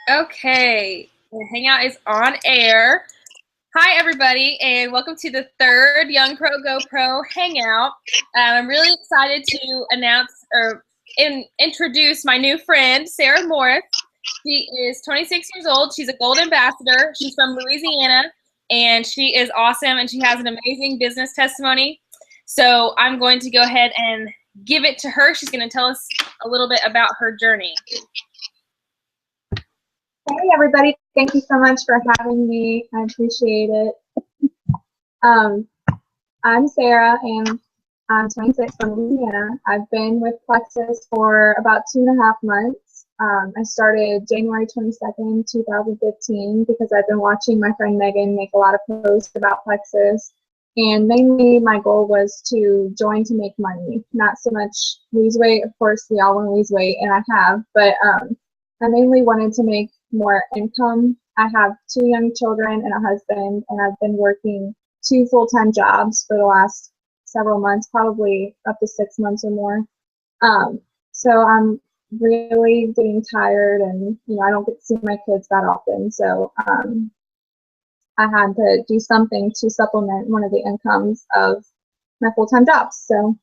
Okay, the Hangout is on air. Hi, everybody, and welcome to the third Young Pro Go Pro Hangout. I'm really excited to announce or introduce my new friend, Sarah Morris. She is 26 years old. She's a Gold Ambassador. She's from Louisiana, and she is awesome, and she has an amazing business testimony. So I'm going to go ahead and give it to her. She's going to tell us a little bit about her journey. Hey everybody, thank you so much for having me. I appreciate it. I'm Sarah and I'm 26 from Louisiana. I've been with Plexus for about 2.5 months. I started January 22nd, 2015 because I've been watching my friend Megan make a lot of posts about Plexus. And mainly my goal was to join to make money, not so much lose weight. Of course, we all want to lose weight and I have, but I mainly wanted to make more income. I have 2 young children and a husband, and I've been working 2 full-time jobs for the last several months, probably up to 6 months or more. So I'm really getting tired, and I don't get to see my kids that often. So I had to do something to supplement one of the incomes of my full-time jobs. So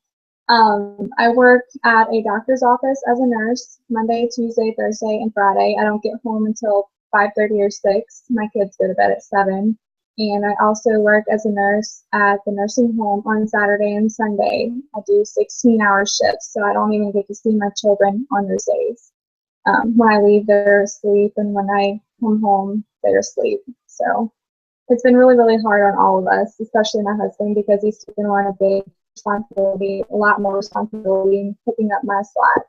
I work at a doctor's office as a nurse Monday, Tuesday, Thursday, and Friday. I don't get home until 5:30 or 6. My kids go to bed at 7. And I also work as a nurse at the nursing home on Saturday and Sunday. I do 16-hour shifts, so I don't even get to see my children on those days. When I leave, they're asleep, and when I come home, they're asleep. So it's been really, really hard on all of us, especially my husband, because he's taken on a big responsibility, a lot more responsibility in picking up my slack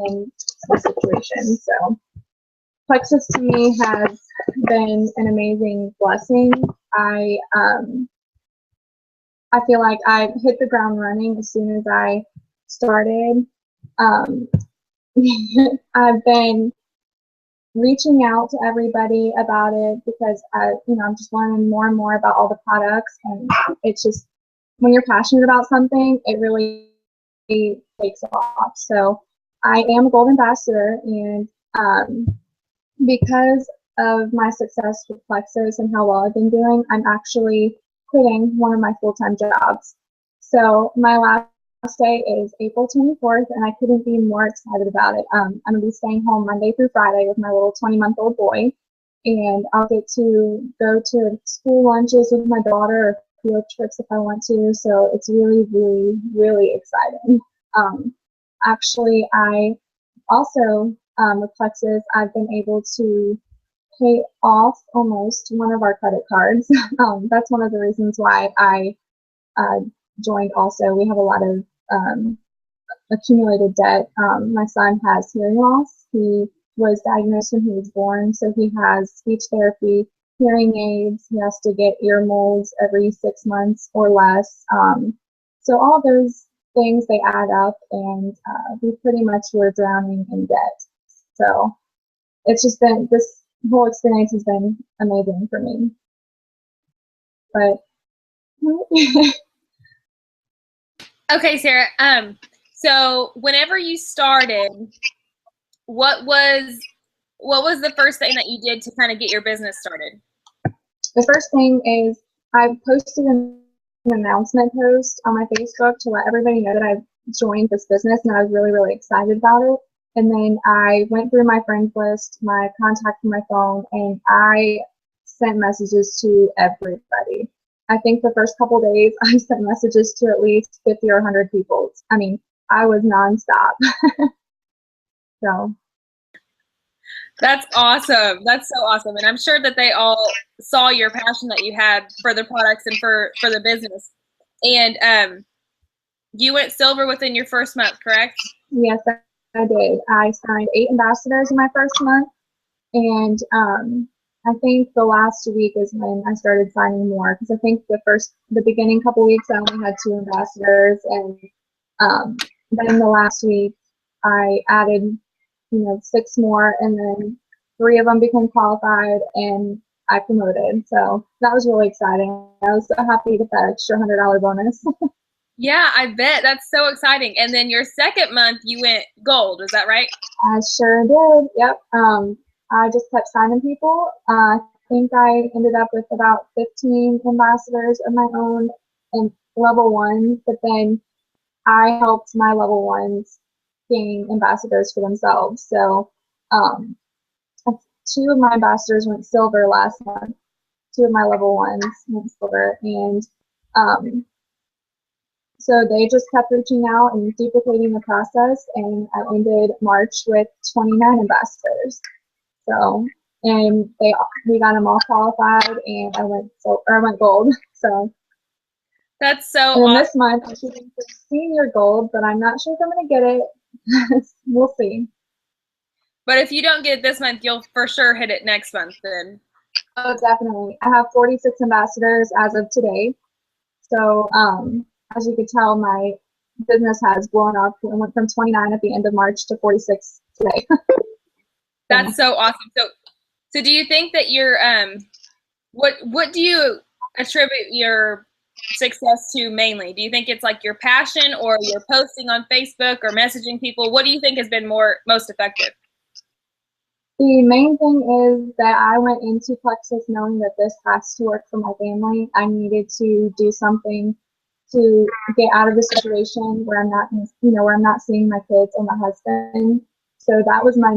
in some situations. So Plexus to me has been an amazing blessing. I feel like I hit the ground running as soon as I started. I've been reaching out to everybody about it because I'm just learning more and more about all the products, and it's just, when you're passionate about something, it really takes off. So I am a Gold Ambassador, and because of my success with Plexus and how well I've been doing, I'm actually quitting one of my full-time jobs. So my last day is April 24th, and I couldn't be more excited about it. I'm going to be staying home Monday through Friday with my little 20-month-old boy, and I'll get to go to school lunches with my daughter, or field trips if I want to. So it's really, really, really exciting. Actually, I also, with Plexus, I've been able to pay off almost one of our credit cards. That's one of the reasons why I joined also. We have a lot of accumulated debt. My son has hearing loss. He was diagnosed when he was born, so he has speech therapy, hearing aids. He has to get ear molds every 6 months or less. So all those things, they add up, and we pretty much were drowning in debt. So it's just been, this whole experience has been amazing for me. But Okay, Sarah. So whenever you started, what was the first thing that you did to kind of get your business started? The first thing is I posted an announcement post on my Facebook to let everybody know that I joined this business, and I was really, really excited about it. And then I went through my friends list, my contact on my phone, and I sent messages to everybody. I think the first couple days I sent messages to at least 50 or 100 people. I mean, I was nonstop. So That's awesome. That's so awesome. And I'm sure that they all saw your passion that you had for the products and for the business. And you went silver within your first month, correct? Yes, I did. I signed 8 ambassadors in my first month, and I think the last week is when I started signing more, because I think the beginning couple weeks I only had 2 ambassadors, and then the last week I added 6 more, and then 3 of them became qualified, and I promoted. So that was really exciting. I was so happy to get that extra $100 bonus. Yeah, I bet. That's so exciting. And then your second month, you went gold. Is that right? I sure did. Yep. I just kept signing people. I think I ended up with about 15 ambassadors of my own and level one, but then I helped my level ones gain ambassadors for themselves. So um, 2 of my ambassadors went silver last month. 2 of my level ones went silver, and so they just kept reaching out and duplicating the process, and I ended March with 29 ambassadors. So, and we got them all qualified, and I went gold. So That's so and then awesome. this month I'm shooting for senior gold, but I'm not sure if I'm gonna get it. We'll see. But if you don't get it this month, you'll for sure hit it next month then. Oh, definitely. I have 46 ambassadors as of today. So as you could tell, my business has blown up. It went from 29 at the end of March to 46 today. That's so awesome. So do you think that you're what do you attribute your success to mainly? Do you think it's like your passion, or you're posting on Facebook or messaging people? What do you think has been most effective? The main thing is that I went into Plexus knowing that this has to work for my family. I needed to do something to get out of the situation where I'm not, where I'm not seeing my kids or my husband. So that was my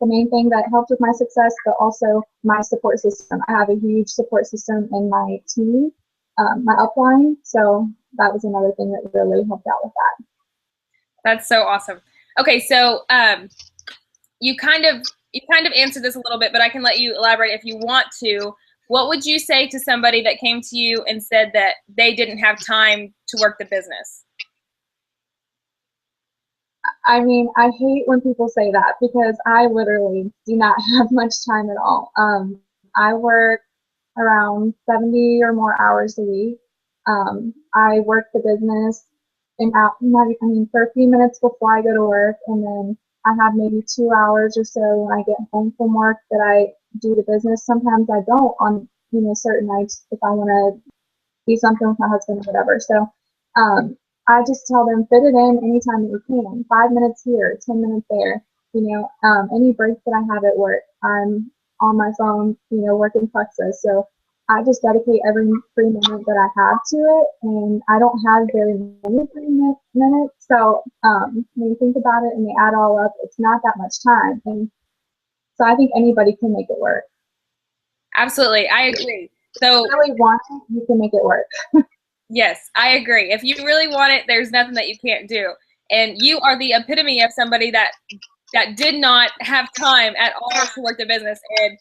the main thing that helped with my success, but also my support system. I have a huge support system in my team, my upline. So that was another thing that really helped out with that. That's so awesome. Okay, so you kind of answered this a little bit, but I can let you elaborate if you want to. What would you say to somebody that came to you and said that they didn't have time to work the business? I mean, I hate when people say that because I literally do not have much time at all. I work around 70 or more hours a week. I work the business for a few minutes before I go to work, and then I have maybe 2 hours or so when I get home from work that I do the business. Sometimes I don't on certain nights if I want to do something with my husband or whatever. So I just tell them fit it in anytime that you can. 5 minutes here, 10 minutes there. Any break that I have at work, I'm on my phone, working Plexus. So I just dedicate every free minute that I have to it, and I don't have very many free minutes. So when you think about it and they add all up, it's not that much time. And so I think anybody can make it work. Absolutely, I agree. So if you really want it, you can make it work. Yes, I agree. If you really want it, there's nothing that you can't do. And you are the epitome of somebody that did not have time at all to work the business. And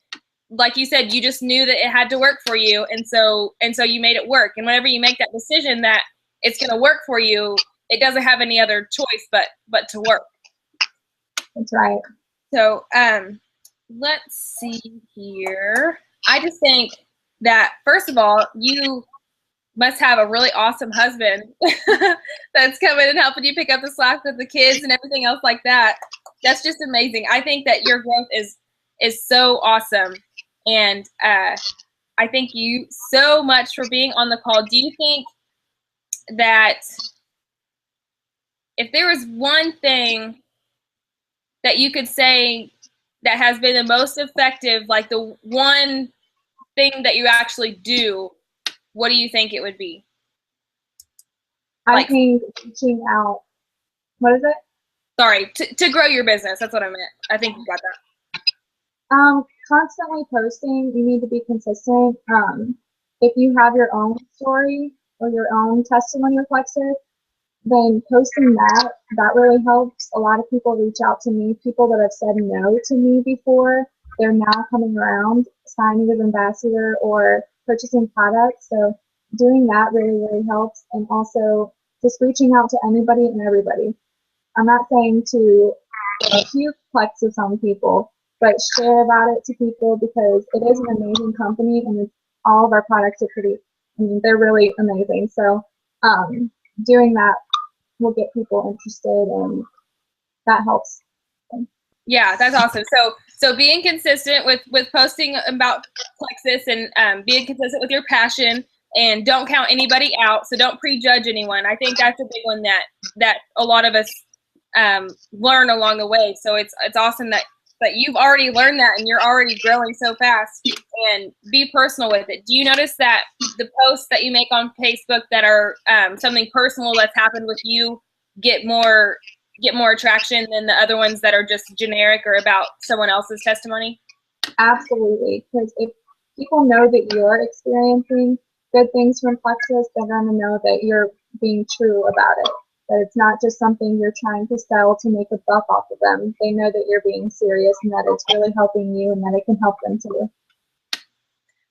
like you said, you just knew that it had to work for you, and so you made it work. And whenever you make that decision that it's going to work for you, it doesn't have any other choice but to work. That's right. So let's see here. I just think that first of all, you must have a really awesome husband that's coming and helping you pick up the slack with the kids and everything else like that. That's just amazing. I think that your growth is so awesome. And I thank you so much for being on the call. Do you think that if there was one thing that you could say that has been the most effective, like the one thing that you actually do, what do you think it would be? I think reaching out. What is it? Sorry, to grow your business. That's what I meant. I think you got that. Constantly posting. You need to be consistent. If you have your own story or your own testimony with Plexus, then posting that really helps. A lot of people reach out to me. People that have said no to me before, they're now coming around, signing as ambassador or purchasing products. So doing that really, really helps. And also just reaching out to anybody and everybody. I'm not saying to puke Plexus on people, but share about it to people because it is an amazing company, and all of our products are they're really amazing. So doing that will get people interested, and that helps. Yeah, that's awesome. So being consistent with posting about Plexus and being consistent with your passion, and don't count anybody out. So don't prejudge anyone. I think that's a big one that a lot of us learn along the way. So it's awesome that you've already learned that and you're already growing so fast. And be personal with it. Do you notice that the posts that you make on Facebook that are something personal that's happened with you get more attraction than the other ones that are just generic or about someone else's testimony? Absolutely, because if people know that you're experiencing good things from Plexus, they're going to know that you're being true about it, that it's not just something you're trying to sell to make a buck off of them. They know that you're being serious and that it's really helping you and that it can help them too.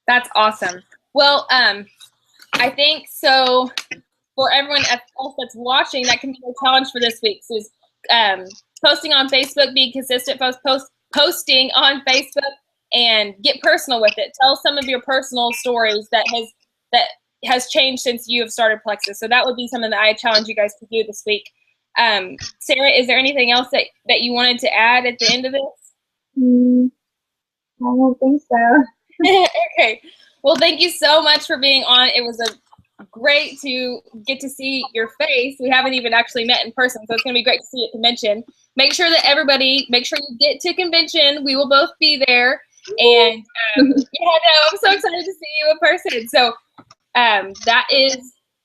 That's awesome. Well, I think so for everyone else that's watching, that can be a challenge for this week. So posting on Facebook, being consistent, posting on Facebook, and get personal with it. Tell some of your personal stories that has changed since you have started Plexus. So that would be something that I challenge you guys to do this week. Sarah, is there anything else that you wanted to add at the end of this? I don't think so. Okay. Well, thank you so much for being on. It was great to get to see your face. We haven't even actually met in person, so it's going to be great to see you at convention. Make sure you get to convention. We will both be there. And yeah, no, I'm so excited to see you in person. So that is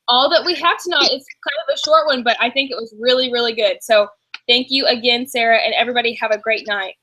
all that we have tonight. It's kind of a short one, but I think it was really, really good. So thank you again, Sarah, and everybody have a great night.